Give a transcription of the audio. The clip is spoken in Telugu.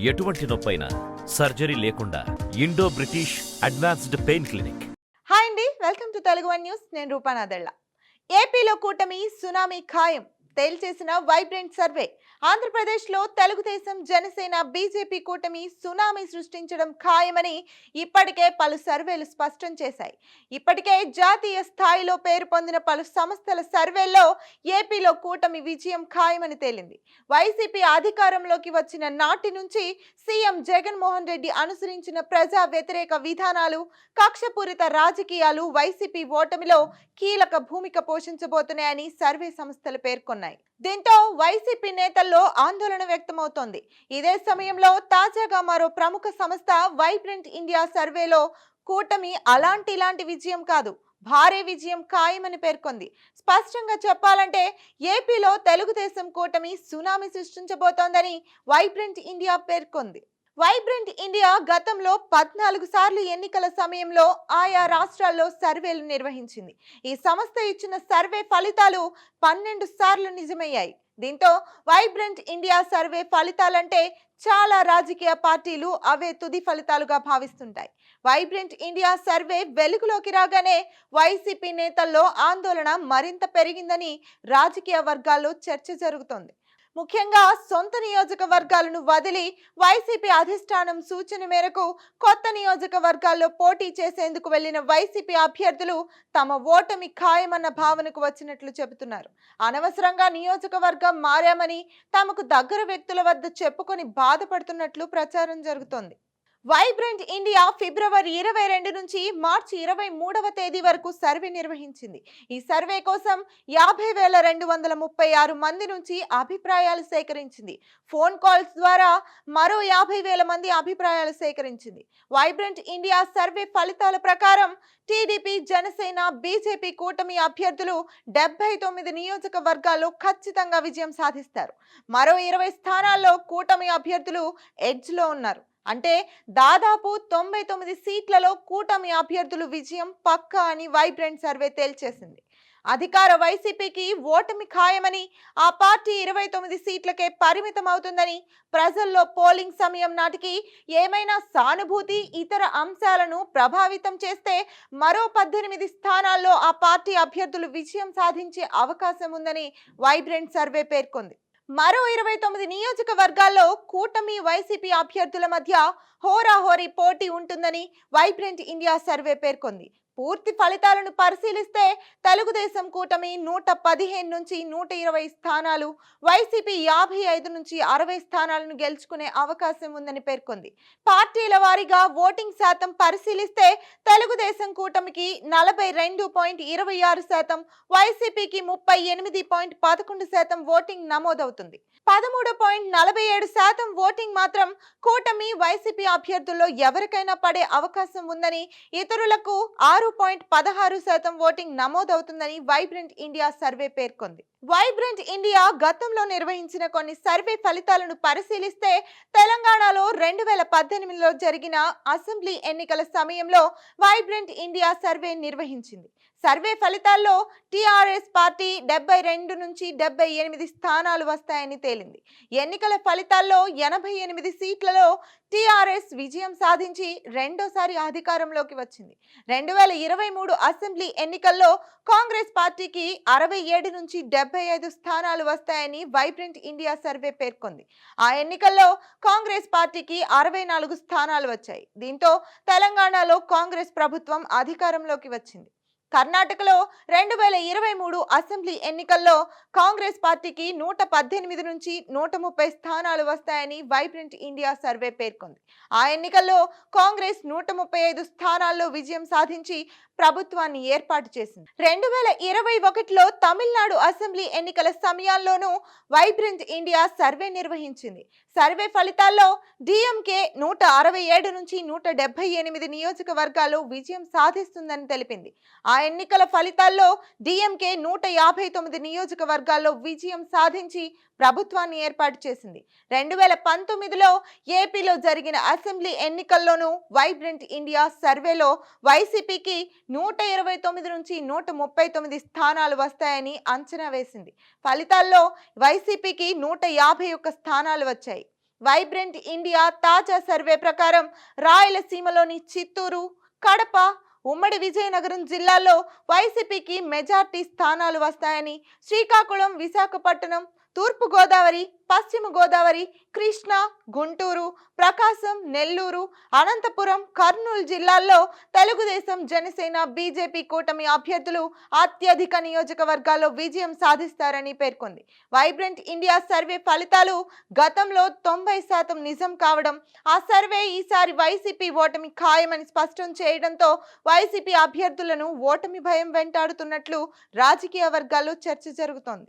ఎటువంటి నొప్పైనా సర్జరీ లేకుండా Indo British advanced pain clinic. Hi అండి, welcome to Telugu one news. నేను రూపానాదెళ్ళ. ఏపీలో కూటమి సునామీ ఖాయం తేల్చేసిన వైబ్రెంట్ సర్వే. ఆంధ్రప్రదేశ్లో తెలుగుదేశం, జనసేన, బీజేపీ కూటమి సునామీ సృష్టించడం ఖాయమని ఇప్పటికే పలు సర్వేలు స్పష్టం చేశాయి. ఇప్పటికే జాతీయ స్థాయిలో పేరు పొందిన పలు సంస్థల సర్వేల్లో ఏపీలో కూటమి విజయం ఖాయమని తేలింది. వైసీపీ అధికారంలోకి వచ్చిన నాటి నుంచి సీఎం జగన్మోహన్ రెడ్డి అనుసరించిన ప్రజా వ్యతిరేక విధానాలు, కక్షపూరిత రాజకీయాలు వైసీపీ ఓటమిలో కీలక భూమిక పోషించబోతున్నాయని సర్వే సంస్థలు పేర్కొన్నాయి. దీంతో వైసీపీ నేతల్లో ఆందోళన వ్యక్తమవుతోంది. ఇదే సమయంలో తాజాగా మరో ప్రముఖ సంస్థ వైబ్రెంట్ ఇండియా సర్వేలో కూటమి ఇలాంటి విజయం కాదు, భారీ విజయం ఖాయమని పేర్కొంది. స్పష్టంగా చెప్పాలంటే ఏపీలో తెలుగుదేశం కూటమి సునామీ సృష్టించబోతోందని వైబ్రెంట్ ఇండియా పేర్కొంది. వైబ్రెంట్ ఇండియా గతంలో 14 సార్లు ఎన్నికల సమయంలో ఆయా రాష్ట్రాల్లో సర్వేలు నిర్వహించింది. ఈ సంస్థ ఇచ్చిన సర్వే ఫలితాలు 12 సార్లు నిజమయ్యాయి. దీంతో వైబ్రెంట్ ఇండియా సర్వే ఫలితాలంటే చాలా రాజకీయ పార్టీలు అవే తుది ఫలితాలుగా భావిస్తుంటాయి. వైబ్రెంట్ ఇండియా సర్వే వెలుగులోకి రాగానే వైసీపీ నేతల్లో ఆందోళన మరింత పెరిగిందని రాజకీయ వర్గాల్లో చర్చ జరుగుతోంది. ముఖ్యంగా సొంత నియోజకవర్గాలను వదిలి వైసీపీ అధిష్టానం సూచన మేరకు కొత్త నియోజకవర్గాల్లో పోటీ చేసేందుకు వెళ్లిన వైసీపీ అభ్యర్థులు తమ ఓటమి ఖాయమన్న భావనకు వచ్చినట్లు చెబుతున్నారు. అనవసరంగా నియోజకవర్గం మారామని తమకు దగ్గర వ్యక్తుల వద్ద చెప్పుకొని బాధపడుతున్నట్లు ప్రచారం జరుగుతోంది. వైబ్రెంట్ ఇండియా ఫిబ్రవరి 22 నుంచి మార్చి 23వ తేదీ వరకు సర్వే నిర్వహించింది. ఈ సర్వే కోసం 50,236 మంది నుంచి అభిప్రాయాలు సేకరించింది. ఫోన్ కాల్స్ ద్వారా మరో 50,000 మంది అభిప్రాయాలు సేకరించింది. వైబ్రెంట్ ఇండియా సర్వే ఫలితాల ప్రకారం టీడీపీ, జనసేన, బీజేపీ కూటమి అభ్యర్థులు 79 నియోజకవర్గాల్లో ఖచ్చితంగా విజయం సాధిస్తారు. మరో 20 స్థానాల్లో కూటమి అభ్యర్థులు ఎడ్జ్లో ఉన్నారు. అంటే దాదాపు 99 సీట్లలో కూటమి అభ్యర్థులు విజయం పక్కా అని వైబ్రెంట్ సర్వే తేల్చేసింది. అధికార వైసీపీకి ఓటమి ఖాయమని, ఆ పార్టీ 29 సీట్లకే పరిమితం అవుతుందని, ప్రజల్లో పోలింగ్ సమయం నాటికి ఏమైనా సానుభూతి, ఇతర అంశాలను ప్రభావితం చేస్తే మరో 18 స్థానాల్లో ఆ పార్టీ అభ్యర్థులు విజయం సాధించే అవకాశం ఉందని వైబ్రెంట్ సర్వే పేర్కొంది. మరో 29 నియోజకవర్గాల్లో కూటమి, వైసీపీ అభ్యర్థుల మధ్య హోరాహోరీ పోటీ ఉంటుందని వైబ్రెంట్ ఇండియా సర్వే పేర్కొంది. పూర్తి ఫలితాలను పరిశీలిస్తే తెలుగుదేశం కూటమి 115 నుంచి 120 స్థానాలు, వైసీపీ 55 నుంచి 60 స్థానాలను గెలుచుకునే అవకాశం ఉందని పేర్కొంది. పార్టీల వారీగా ఓటింగ్ శాతం పరిశీలిస్తే తెలుగుదేశం కూటమికి 42.26%, వైసీపీకి 38.11% ఓటింగ్ నమోదవుతుంది. 13.47% ఓటింగ్ మాత్రం కూటమి, వైసీపీ అభ్యర్థుల్లో ఎవరికైనా పడే అవకాశం ఉందని, ఇతరులకు 6.16% ఓటింగ్ నమోదవుతుందని వైబ్రెంట్ ఇండియా సర్వే పేర్కొంది. వైబ్రెంట్ ఇండియా గతంలో నిర్వహించిన కొన్ని సర్వే ఫలితాలను పరిశీలిస్తే తెలంగాణలో 2018లో జరిగిన అసెంబ్లీ ఎన్నికల సమయంలో వైబ్రెంట్ ఇండియా సర్వే నిర్వహించింది. సర్వే ఫలితాల్లో టీఆర్ఎస్ పార్టీ 72 నుంచి 78 స్థానాలు వస్తాయని తేలింది. ఎన్నికల ఫలితాల్లో 88 సీట్లలో టీఆర్ఎస్ విజయం సాధించి రెండోసారి అధికారంలోకి వచ్చింది. 2023 అసెంబ్లీ ఎన్నికల్లో కాంగ్రెస్ పార్టీకి 67 నుంచి 75 స్థానాలు వస్తాయని వైబ్రెంట్ ఇండియా సర్వే పేర్కొంది. ఆ ఎన్నికల్లో కాంగ్రెస్ పార్టీకి 64 స్థానాలు వచ్చాయి. దీంతో తెలంగాణలో కాంగ్రెస్ ప్రభుత్వం అధికారంలోకి వచ్చింది. కర్ణాటకలో 2023 అసెంబ్లీ ఎన్నికల్లో కాంగ్రెస్ పార్టీకి 118 నుంచి 130 స్థానాలు వస్తాయని వైబ్రెంట్ ఇండియా సర్వే పేర్కొంది. ఆ ఎన్నికల్లో కాంగ్రెస్ 135 స్థానాల్లో విజయం సాధించి ప్రభుత్వాన్ని ఏర్పాటు చేసింది. 2021లో తమిళనాడు అసెంబ్లీ ఎన్నికల సమయాల్లోనూ వైబ్రెంట్ ఇండియా సర్వే నిర్వహించింది. సర్వే ఫలితాల్లో డిఎంకే 167 నుంచి 178 నియోజకవర్గాల్లో విజయం సాధిస్తుందని తెలిపింది. ఆ ఎన్నికల ఫలితాల్లో డిఎంకే 159 నియోజకవర్గాల్లో విజయం సాధించి ప్రభుత్వాన్ని ఏర్పాటు చేసింది. 2019లో ఏపీలో జరిగిన అసెంబ్లీ ఎన్నికల్లోనూ వైబ్రెంట్ ఇండియా సర్వేలో వైసీపీకి 129 నుంచి 139 స్థానాలు వస్తాయని అంచనా వేసింది. ఫలితాల్లో వైసీపీకి 151 స్థానాలు వచ్చాయి. వైబ్రెంట్ ఇండియా తాజా సర్వే ప్రకారం రాయలసీమలోని చిత్తూరు, కడప, ఉమ్మడి విజయనగరం జిల్లాల్లో వైసీపీకి మెజార్టీ స్థానాలు వస్తాయని, శ్రీకాకుళం, విశాఖపట్నం, తూర్పు గోదావరి, పశ్చిమ గోదావరి, కృష్ణా, గుంటూరు, ప్రకాశం, నెల్లూరు, అనంతపురం, కర్నూలు జిల్లాల్లో తెలుగుదేశం, జనసేన, బీజేపీ కూటమి అభ్యర్థులు అత్యధిక నియోజకవర్గాల్లో విజయం సాధిస్తారని పేర్కొంది. వైబ్రెంట్ ఇండియా సర్వే ఫలితాలు గతంలో 90% నిజం కావడం, ఆ సర్వే ఈసారి వైసీపీ ఓటమి ఖాయమని స్పష్టం చేయడంతో వైసీపీ అభ్యర్థులను ఓటమి భయం వెంటాడుతున్నట్లు రాజకీయ వర్గాల్లో చర్చ జరుగుతోంది.